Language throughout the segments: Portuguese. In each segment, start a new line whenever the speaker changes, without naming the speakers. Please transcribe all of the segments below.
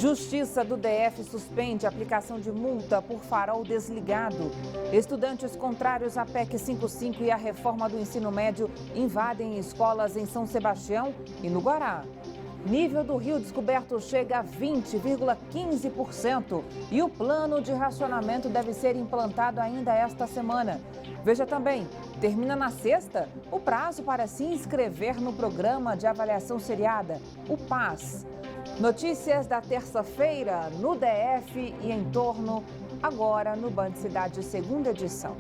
Justiça do DF suspende a aplicação de multa por farol desligado. Estudantes contrários à PEC 55 e à reforma do ensino médio invadem escolas em São Sebastião e no Guará. Nível do rio descoberto chega a 20,15% e o plano de racionamento deve ser implantado ainda esta semana. Veja também, termina na sexta o prazo para se inscrever no programa de avaliação seriada, o PAS. Notícias da terça-feira no DF e em torno, agora no Band Cidade, segunda edição.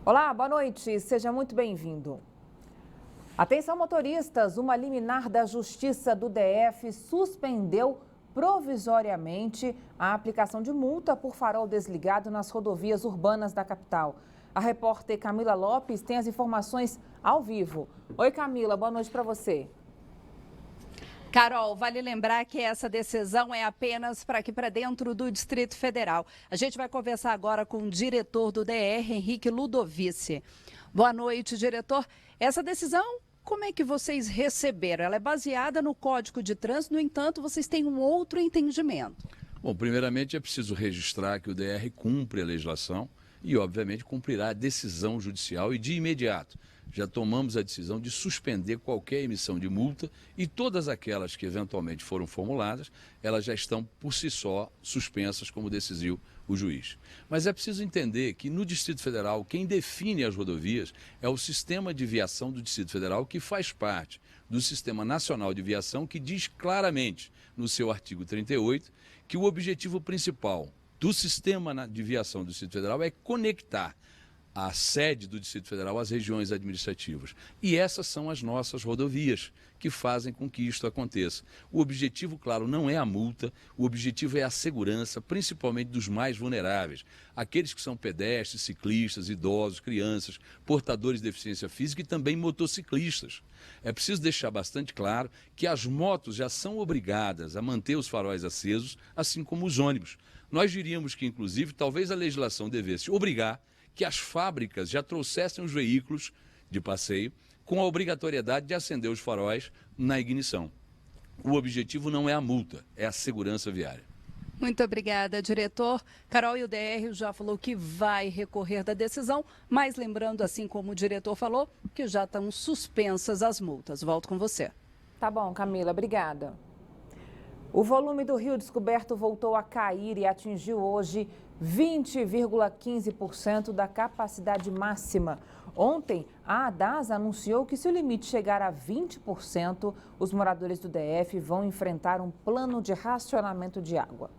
Olá, boa noite, seja muito bem-vindo. Atenção motoristas, uma liminar da Justiça do DF suspendeu provisoriamente a aplicação de multa por farol desligado nas rodovias urbanas da capital. A repórter Camila Lopes tem as informações ao vivo. Oi, Camila, boa noite para você.
Carol, vale lembrar que essa decisão é apenas para aqui para dentro do Distrito Federal. A gente vai conversar agora com o diretor do DR, Henrique Ludovici. Boa noite, diretor. Essa decisão, como é que vocês receberam? Ela é baseada no Código de Trânsito, no entanto, vocês têm um outro entendimento.
Bom, primeiramente é preciso registrar que o DR cumpre a legislação e, obviamente, cumprirá a decisão judicial e de imediato. Já tomamos a decisão de suspender qualquer emissão de multa e todas aquelas que eventualmente foram formuladas, elas já estão por si só suspensas, como decidiu o juiz. Mas é preciso entender que no Distrito Federal, quem define as rodovias é o Sistema de Viação do Distrito Federal, que faz parte do Sistema Nacional de Viação, que diz claramente no seu artigo 38 que o objetivo principal do Sistema de Viação do Distrito Federal é conectar a sede do Distrito Federal às regiões administrativas. E essas são as nossas rodovias que fazem com que isto aconteça. O objetivo, claro, não é a multa, o objetivo é a segurança, principalmente dos mais vulneráveis, aqueles que são pedestres, ciclistas, idosos, crianças, portadores de deficiência física e também motociclistas. É preciso deixar bastante claro que as motos já são obrigadas a manter os faróis acesos, assim como os ônibus. Nós diríamos que, inclusive, talvez a legislação devesse obrigar que as fábricas já trouxessem os veículos de passeio com a obrigatoriedade de acender os faróis na ignição. O objetivo não é a multa, é a segurança viária.
Muito obrigada, diretor. Carol, e o DR já falou que vai recorrer da decisão, mas lembrando, assim como o diretor falou, que já estão suspensas as multas. Volto com você.
Tá bom, Camila, obrigada. O volume do rio descoberto voltou a cair e atingiu hoje 20,15% da capacidade máxima. Ontem, a ADAS anunciou que se o limite chegar a 20%, os moradores do DF vão enfrentar um plano de racionamento de água.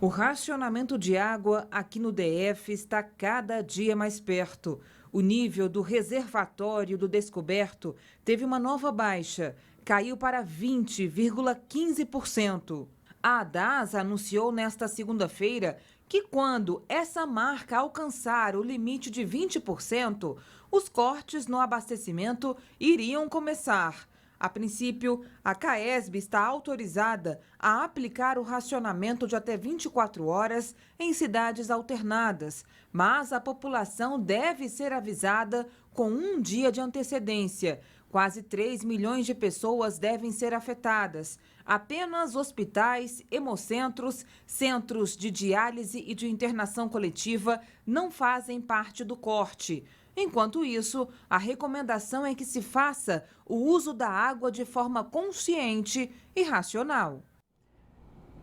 O racionamento de água aqui no DF está cada dia mais perto. O nível do reservatório do descoberto teve uma nova baixa, caiu para 20,15%. A ADAS anunciou nesta segunda-feira que quando essa marca alcançar o limite de 20%, os cortes no abastecimento iriam começar. A princípio, a CAESB está autorizada a aplicar o racionamento de até 24 horas em cidades alternadas, mas a população deve ser avisada com um dia de antecedência. Quase 3 milhões de pessoas devem ser afetadas. Apenas hospitais, hemocentros, centros de diálise e de internação coletiva não fazem parte do corte. Enquanto isso, a recomendação é que se faça o uso da água de forma consciente e racional.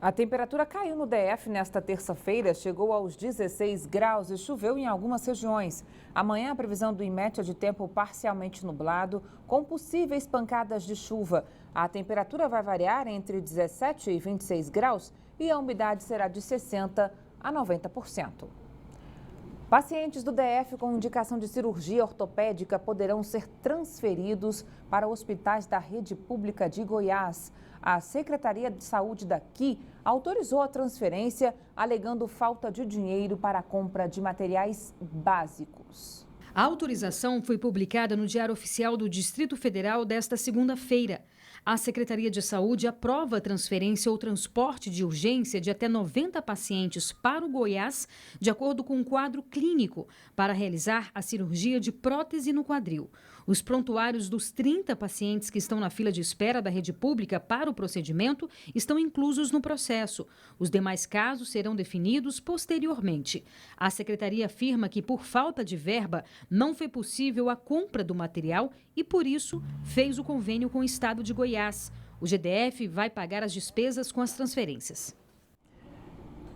A temperatura caiu no DF nesta terça-feira, chegou aos 16 graus e choveu em algumas regiões. Amanhã, a previsão do IMET é de tempo parcialmente nublado, com possíveis pancadas de chuva. A temperatura vai variar entre 17 e 26 graus e a umidade será de 60% a 90%. Pacientes do DF com indicação de cirurgia ortopédica poderão ser transferidos para hospitais da rede pública de Goiás. A Secretaria de Saúde daqui autorizou a transferência, alegando falta de dinheiro para a compra de materiais básicos.
A autorização foi publicada no Diário Oficial do Distrito Federal desta segunda-feira. A Secretaria de Saúde aprova a transferência ou transporte de urgência de até 90 pacientes para o Goiás, de acordo com um quadro clínico, para realizar a cirurgia de prótese no quadril. Os prontuários dos 30 pacientes que estão na fila de espera da rede pública para o procedimento estão inclusos no processo. Os demais casos serão definidos posteriormente. A secretaria afirma que, por falta de verba, não foi possível a compra do material e, por isso, fez o convênio com o Estado de Goiás. O GDF vai pagar as despesas com as transferências.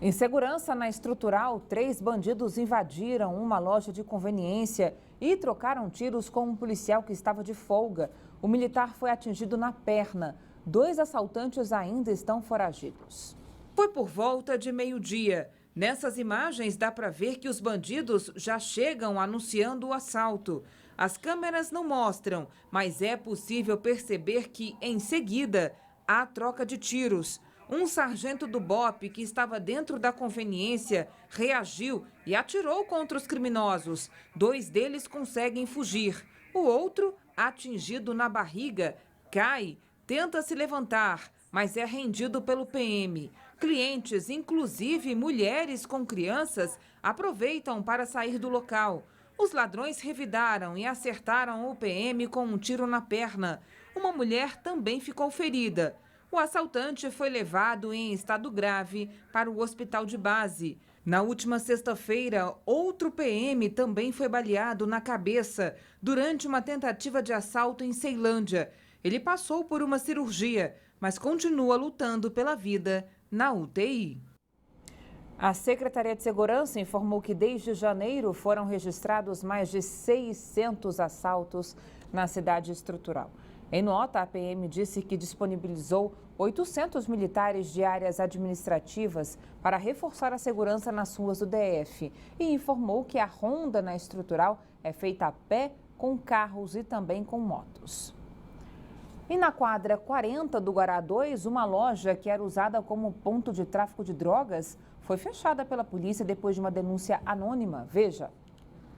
Insegurança na Estrutural, 3 bandidos invadiram uma loja de conveniência e trocaram tiros com um policial que estava de folga. O militar foi atingido na perna. 2 assaltantes ainda estão foragidos. Foi por volta de meio-dia. Nessas imagens dá para ver que os bandidos já chegam anunciando o assalto. As câmeras não mostram, mas é possível perceber que, em seguida, há troca de tiros. Um sargento do BOPE, que estava dentro da conveniência, reagiu e atirou contra os criminosos. 2 deles conseguem fugir. O outro, atingido na barriga, cai, tenta se levantar, mas é rendido pelo PM. Clientes, inclusive mulheres com crianças, aproveitam para sair do local. Os ladrões revidaram e acertaram o PM com um tiro na perna. Uma mulher também ficou ferida. O assaltante foi levado em estado grave para o hospital de base. Na última sexta-feira, outro PM também foi baleado na cabeça durante uma tentativa de assalto em Ceilândia. Ele passou por uma cirurgia, mas continua lutando pela vida na UTI. A Secretaria de Segurança informou que desde janeiro foram registrados mais de 600 assaltos na cidade estrutural. Em nota, a PM disse que disponibilizou 800 militares de áreas administrativas para reforçar a segurança nas ruas do DF e informou que a ronda na estrutural é feita a pé, com carros e também com motos. E na quadra 40 do Guará 2, uma loja que era usada como ponto de tráfico de drogas foi fechada pela polícia depois de uma denúncia anônima. Veja.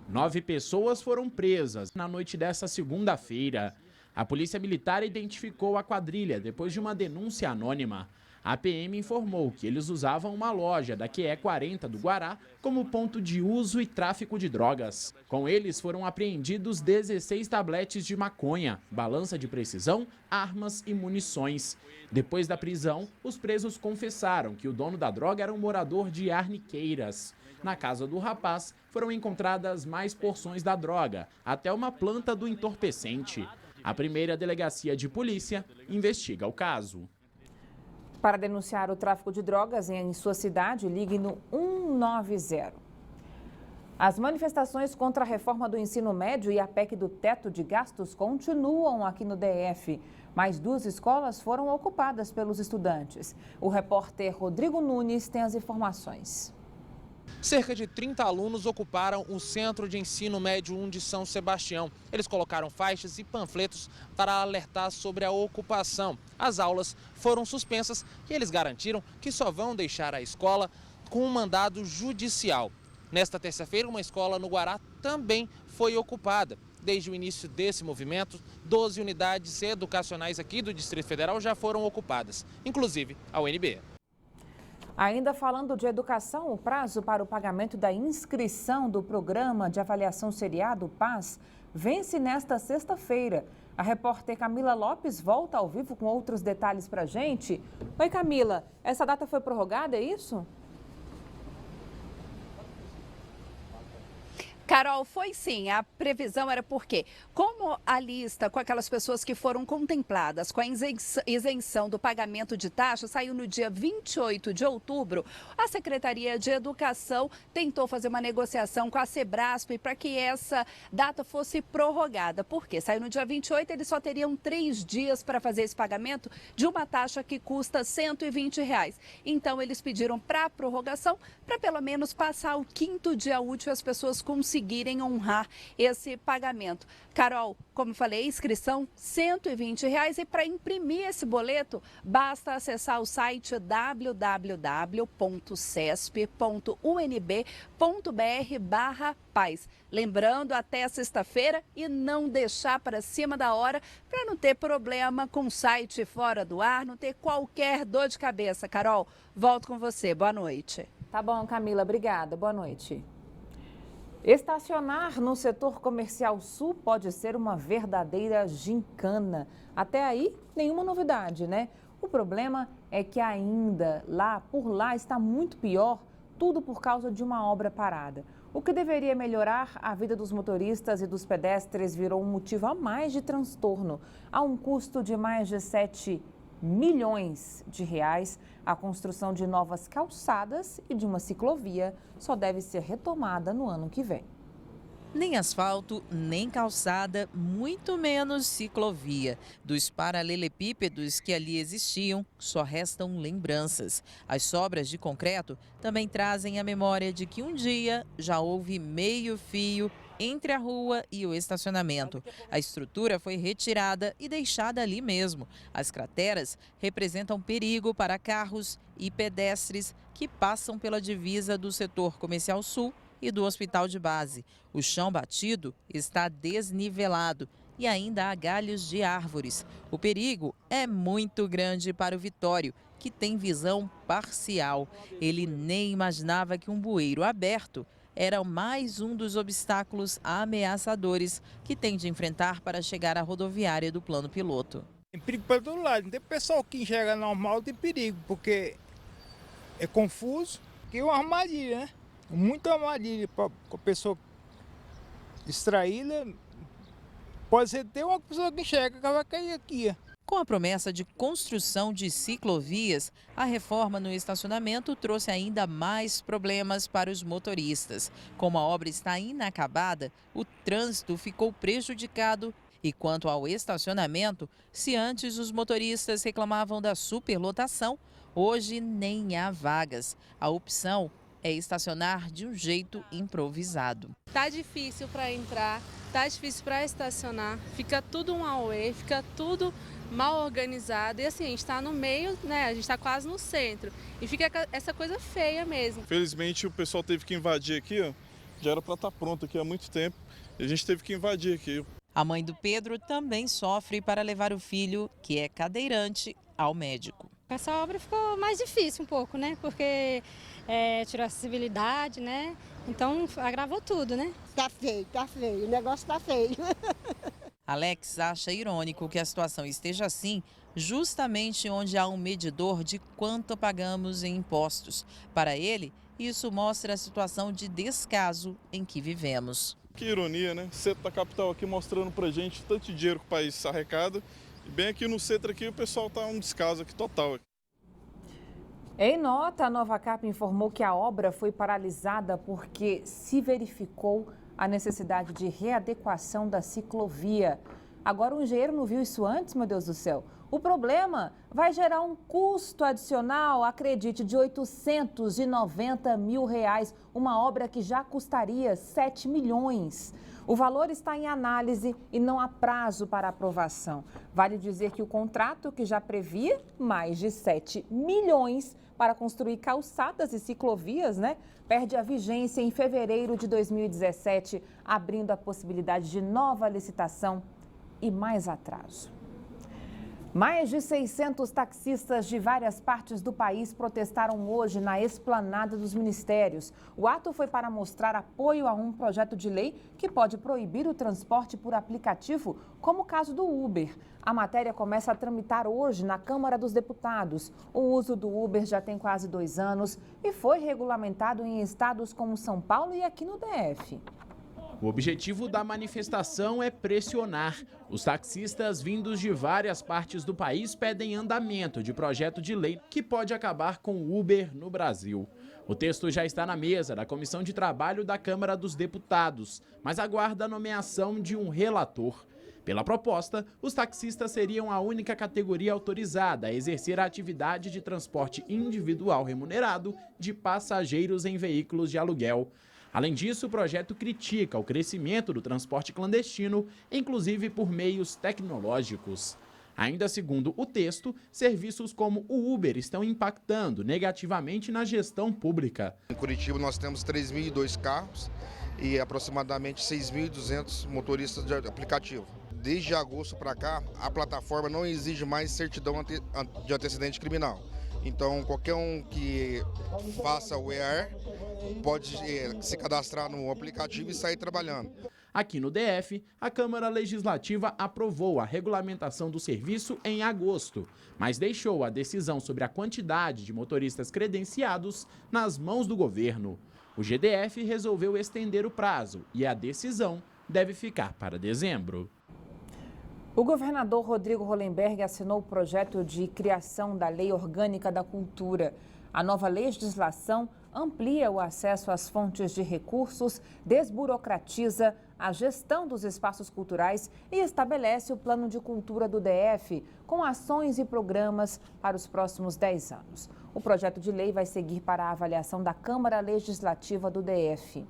9 pessoas foram presas na noite desta segunda-feira. A Polícia Militar identificou a quadrilha depois de uma denúncia anônima. A PM informou que eles usavam uma loja da QE 40 do Guará como ponto de uso e tráfico de drogas. Com eles foram apreendidos 16 tabletes de maconha, balança de precisão, armas e munições. Depois da prisão, os presos confessaram que o dono da droga era um morador de Arniqueiras. Na casa do rapaz, foram encontradas mais porções da droga, até uma planta do entorpecente. A primeira delegacia de polícia investiga o caso.
Para denunciar o tráfico de drogas em sua cidade, ligue no 190. As manifestações contra a reforma do ensino médio e a PEC do teto de gastos continuam aqui no DF. Mais 2 escolas foram ocupadas pelos estudantes. O repórter Rodrigo Nunes tem as informações.
Cerca de 30 alunos ocuparam o Centro de Ensino Médio 1 de São Sebastião. Eles colocaram faixas e panfletos para alertar sobre a ocupação. As aulas foram suspensas e eles garantiram que só vão deixar a escola com um mandado judicial. Nesta terça-feira, uma escola no Guará também foi ocupada. Desde o início desse movimento, 12 unidades educacionais aqui do Distrito Federal já foram ocupadas, inclusive a UNB.
Ainda falando de educação, o prazo para o pagamento da inscrição do Programa de Avaliação Seriado PAS vence nesta sexta-feira. A repórter Camila Lopes volta ao vivo com outros detalhes para a gente. Oi, Camila, essa data foi prorrogada, é isso?
Carol, foi sim. A previsão era porque, como a lista com aquelas pessoas que foram contempladas com a isenção do pagamento de taxa saiu no dia 28 de outubro, a Secretaria de Educação tentou fazer uma negociação com a Sebrasp para que essa data fosse prorrogada. Porque saiu no dia 28, eles só teriam 3 dias para fazer esse pagamento de uma taxa que custa R$ 120. Então, eles pediram para a prorrogação para pelo menos passar o 5º dia útil as pessoas conseguirem conseguirem honrar esse pagamento. Carol, como falei, inscrição R$ 120 e para imprimir esse boleto, basta acessar o site www.cesp.unb.br/paz. Lembrando, até sexta-feira e não deixar para cima da hora para não ter problema com o site fora do ar, não ter qualquer dor de cabeça. Carol, volto com você. Boa noite.
Tá bom, Camila, obrigada. Boa noite. Estacionar no setor comercial sul pode ser uma verdadeira gincana. Até aí, nenhuma novidade, né? O problema é que ainda por lá está muito pior, tudo por causa de uma obra parada. O que deveria melhorar a vida dos motoristas e dos pedestres virou um motivo a mais de transtorno. A um custo de mais de 7 milhões de reais, a construção de novas calçadas e de uma ciclovia só deve ser retomada no ano que vem.
Nem asfalto, nem calçada, muito menos ciclovia. Dos paralelepípedos que ali existiam, só restam lembranças. As sobras de concreto também trazem a memória de que um dia já houve meio fio entre a rua e o estacionamento. A estrutura foi retirada e deixada ali mesmo. As crateras representam perigo para carros e pedestres que passam pela divisa do setor comercial sul e do hospital de base. O chão batido está desnivelado e ainda há galhos de árvores. O perigo é muito grande para o Vitório, que tem visão parcial. Ele nem imaginava que um bueiro aberto era mais um dos obstáculos ameaçadores que tem de enfrentar para chegar à rodoviária do plano piloto.
Tem perigo para todo lado. Não tem pessoal que enxerga normal, tem perigo, porque é confuso, que é uma armadilha, né? Muita armadilha para a pessoa distraída. Pode ser até uma pessoa que enxerga que vai cair aqui.
Com a promessa de construção de ciclovias, a reforma no estacionamento trouxe ainda mais problemas para os motoristas. Como a obra está inacabada, o trânsito ficou prejudicado. E quanto ao estacionamento, se antes os motoristas reclamavam da superlotação, hoje nem há vagas. A opção é estacionar de um jeito improvisado.
Tá difícil para entrar, tá difícil para estacionar, fica tudo um auê, fica tudo mal organizado. E assim, a gente está no meio, né? A gente está quase no centro. E fica essa coisa feia mesmo.
Felizmente o pessoal teve que invadir aqui, ó. Já era para estar pronto aqui há muito tempo. E a gente teve que invadir aqui.
A mãe do Pedro também sofre para levar o filho, que é cadeirante, ao médico.
Essa obra ficou mais difícil um pouco, né? Porque tirou a acessibilidade, né? Então agravou tudo, né?
Tá feio, o negócio tá feio.
Alex acha irônico que a situação esteja assim justamente onde há um medidor de quanto pagamos em impostos. Para ele, isso mostra a situação de descaso em que vivemos.
Que ironia, né? Centro da capital aqui mostrando pra gente tanto de dinheiro que o país arrecada. E bem aqui no centro aqui o pessoal tá um descaso aqui total.
Em nota, a Novacap informou que a obra foi paralisada porque se verificou a necessidade de readequação da ciclovia. Agora o engenheiro não viu isso antes, meu Deus do céu. O problema vai gerar um custo adicional, acredite, de R$ 890 mil, uma obra que já custaria 7 milhões. O valor está em análise e não há prazo para aprovação. Vale dizer que o contrato, que já previa mais de 7 milhões para construir calçadas e ciclovias, perde a vigência em fevereiro de 2017, abrindo a possibilidade de nova licitação e mais atraso. Mais de 600 taxistas de várias partes do país protestaram hoje na Esplanada dos Ministérios. O ato foi para mostrar apoio a um projeto de lei que pode proibir o transporte por aplicativo, como o caso do Uber. A matéria começa a tramitar hoje na Câmara dos Deputados. O uso do Uber já tem quase 2 anos e foi regulamentado em estados como São Paulo e aqui no DF.
O objetivo da manifestação é pressionar. Os taxistas vindos de várias partes do país pedem andamento de projeto de lei que pode acabar com o Uber no Brasil. O texto já está na mesa da Comissão de Trabalho da Câmara dos Deputados, mas aguarda a nomeação de um relator. Pela proposta, os taxistas seriam a única categoria autorizada a exercer a atividade de transporte individual remunerado de passageiros em veículos de aluguel. Além disso, o projeto critica o crescimento do transporte clandestino, inclusive por meios tecnológicos. Ainda segundo o texto, serviços como o Uber estão impactando negativamente na gestão pública.
Em Curitiba nós temos 3.002 carros e aproximadamente 6.200 motoristas de aplicativo. Desde agosto para cá, a plataforma não exige mais certidão de antecedente criminal. Então, qualquer um que faça o EAR pode se cadastrar no aplicativo e sair trabalhando.
Aqui no DF, a Câmara Legislativa aprovou a regulamentação do serviço em agosto, mas deixou a decisão sobre a quantidade de motoristas credenciados nas mãos do governo. O GDF resolveu estender o prazo e a decisão deve ficar para dezembro.
O governador Rodrigo Hollenberg assinou o projeto de criação da Lei Orgânica da Cultura. A nova legislação amplia o acesso às fontes de recursos, desburocratiza a gestão dos espaços culturais e estabelece o plano de cultura do DF, com ações e programas para os próximos 10 anos. O projeto de lei vai seguir para a avaliação da Câmara Legislativa do DF.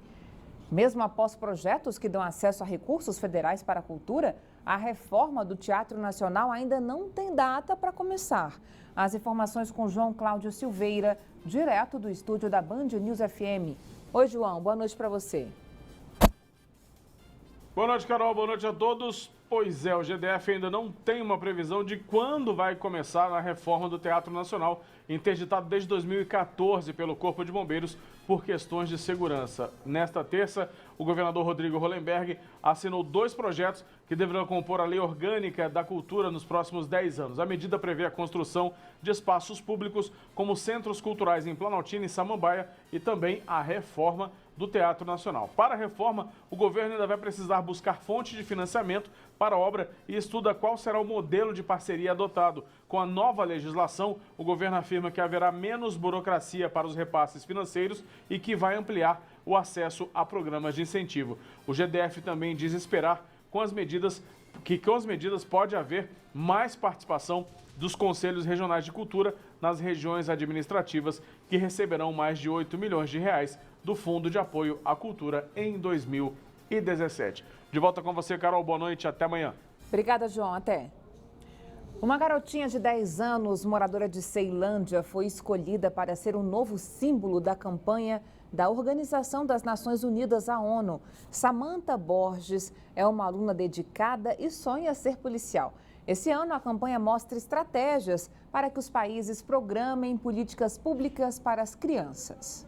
Mesmo após projetos que dão acesso a recursos federais para a cultura, a reforma do Teatro Nacional ainda não tem data para começar. As informações com João Cláudio Silveira, direto do estúdio da Band News FM. Oi, João, boa noite para você.
Boa noite, Carol, boa noite a todos. Pois é, o GDF ainda não tem uma previsão de quando vai começar a reforma do Teatro Nacional, interditado desde 2014 pelo Corpo de Bombeiros por questões de segurança. Nesta terça, o governador Rodrigo Hollenberg assinou 2 projetos que deverão compor a Lei Orgânica da Cultura nos próximos 10 anos. A medida prevê a construção de espaços públicos como centros culturais em Planaltina e Samambaia e também a reforma do Teatro Nacional. Para a reforma, o governo ainda vai precisar buscar fonte de financiamento para a obra e estuda qual será o modelo de parceria adotado. Com a nova legislação, o governo afirma que haverá menos burocracia para os repasses financeiros e que vai ampliar o acesso a programas de incentivo. O GDF também diz esperar com as medidas pode haver mais participação dos Conselhos Regionais de Cultura nas regiões administrativas, que receberão mais de 8 milhões de reais do Fundo de Apoio à Cultura em 2017. De volta com você, Carol. Boa noite. Até amanhã.
Obrigada, João. Até. Uma garotinha de 10 anos, moradora de Ceilândia, foi escolhida para ser o novo símbolo da campanha da Organização das Nações Unidas, a ONU. Samantha Borges é uma aluna dedicada e sonha ser policial. Esse ano, a campanha mostra estratégias para que os países programem políticas públicas para as crianças.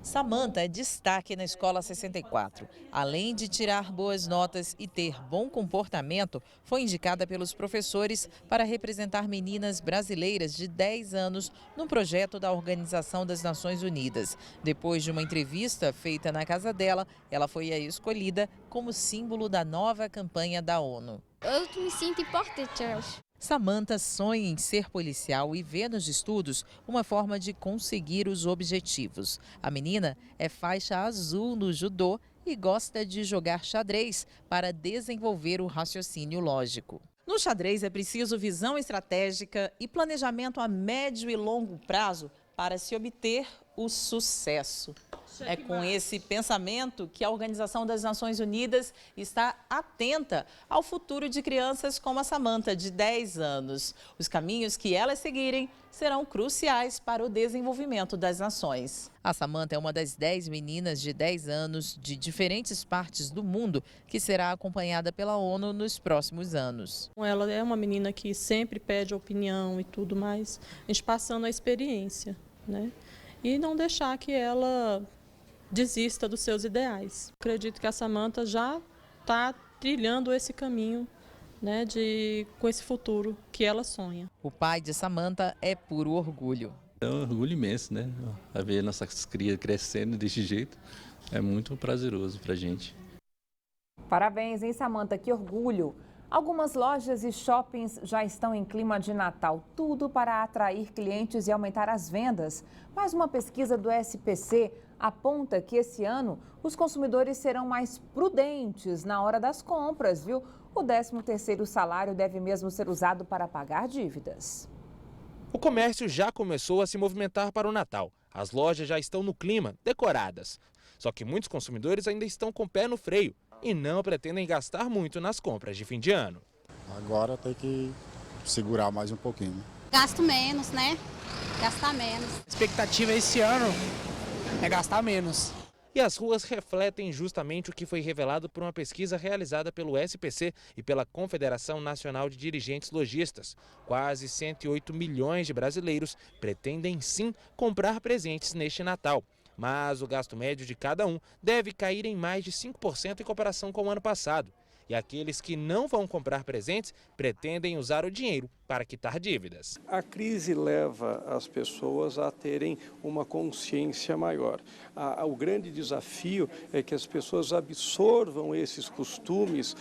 Samantha é destaque na Escola 64. Além de tirar boas notas e ter bom comportamento, foi indicada pelos professores para representar meninas brasileiras de 10 anos no projeto da Organização das Nações Unidas. Depois de uma entrevista feita na casa dela, ela foi escolhida como símbolo da nova campanha da ONU.
Eu me sinto importante, eu acho.
Samantha sonha em ser policial e vê nos estudos uma forma de conseguir os objetivos. A menina é faixa azul no judô e gosta de jogar xadrez para desenvolver o raciocínio lógico. No xadrez é preciso visão estratégica e planejamento a médio e longo prazo para se obter o sucesso. É com esse pensamento que a Organização das Nações Unidas está atenta ao futuro de crianças como a Samantha, de 10 anos. Os caminhos que elas seguirem serão cruciais para o desenvolvimento das nações. A Samantha é uma das 10 meninas de 10 anos de diferentes partes do mundo que será acompanhada pela ONU nos próximos anos.
Ela é uma menina que sempre pede opinião e tudo mais, a gente passando a experiência, né? E não deixar que ela desista dos seus ideais. Acredito que a Samantha já está trilhando esse caminho, né, com esse futuro que ela sonha.
O pai de Samantha é puro orgulho.
É um orgulho imenso, né? A ver nossas crias crescendo desse jeito é muito prazeroso para a gente.
Parabéns, hein, Samantha? Que orgulho! Algumas lojas e shoppings já estão em clima de Natal, tudo para atrair clientes e aumentar as vendas. Mas uma pesquisa do SPC aponta que esse ano os consumidores serão mais prudentes na hora das compras, viu? O 13º salário deve mesmo ser usado para pagar dívidas.
O comércio já começou a se movimentar para o Natal. As lojas já estão no clima, decoradas. Só que muitos consumidores ainda estão com o pé no freio e não pretendem gastar muito nas compras de fim de ano.
Agora tem que segurar mais um pouquinho.
Gasto menos, né? Gastar menos.
A expectativa esse ano é gastar menos.
E as ruas refletem justamente o que foi revelado por uma pesquisa realizada pelo SPC e pela Confederação Nacional de Dirigentes Lojistas. Quase 108 milhões de brasileiros pretendem sim comprar presentes neste Natal. Mas o gasto médio de cada um deve cair em mais de 5% em comparação com o ano passado. E aqueles que não vão comprar presentes pretendem usar o dinheiro para quitar dívidas.
A crise leva as pessoas a terem uma consciência maior. O grande desafio é que as pessoas absorvam esses costumes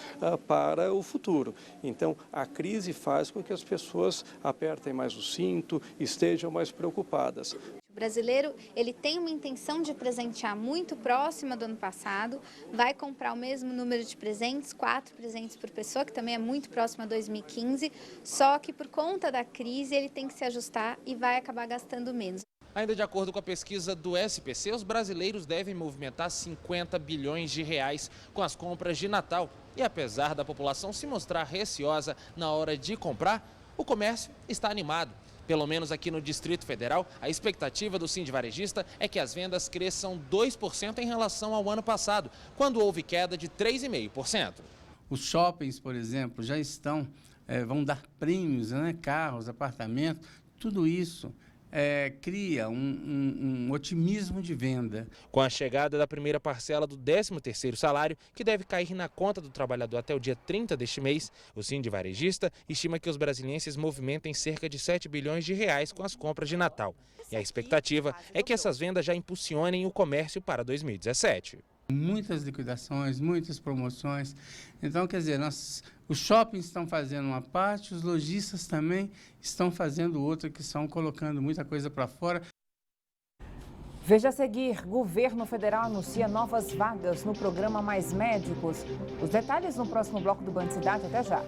para o futuro. Então, a crise faz com que as pessoas apertem mais o cinto, estejam mais preocupadas.
O brasileiro, ele tem uma intenção de presentear muito próxima do ano passado, vai comprar o mesmo número de presentes, 4 presentes por pessoa, que também é muito próximo a 2015, só que por conta da crise ele tem que se ajustar e vai acabar gastando menos.
Ainda de acordo com a pesquisa do SPC, os brasileiros devem movimentar 50 bilhões de reais com as compras de Natal. E apesar da população se mostrar receosa na hora de comprar, o comércio está animado. Pelo menos aqui no Distrito Federal, a expectativa do Sindivarejista é que as vendas cresçam 2% em relação ao ano passado, quando houve queda de 3,5%.
Os shoppings, por exemplo, já vão dar prêmios, né? Carros, apartamentos, tudo isso cria um otimismo de venda.
Com a chegada da primeira parcela do 13º salário, que deve cair na conta do trabalhador até o dia 30 deste mês, o Sindivarejista estima que os brasilienses movimentem cerca de 7 bilhões de reais com as compras de Natal. E a expectativa é que essas vendas já impulsionem o comércio para 2017.
Muitas liquidações, muitas promoções. Então, quer dizer, os shoppings estão fazendo uma parte, os lojistas também estão fazendo outra, que estão colocando muita coisa para fora.
Veja a seguir, governo federal anuncia novas vagas no programa Mais Médicos. Os detalhes no próximo bloco do Band Cidade. Até já.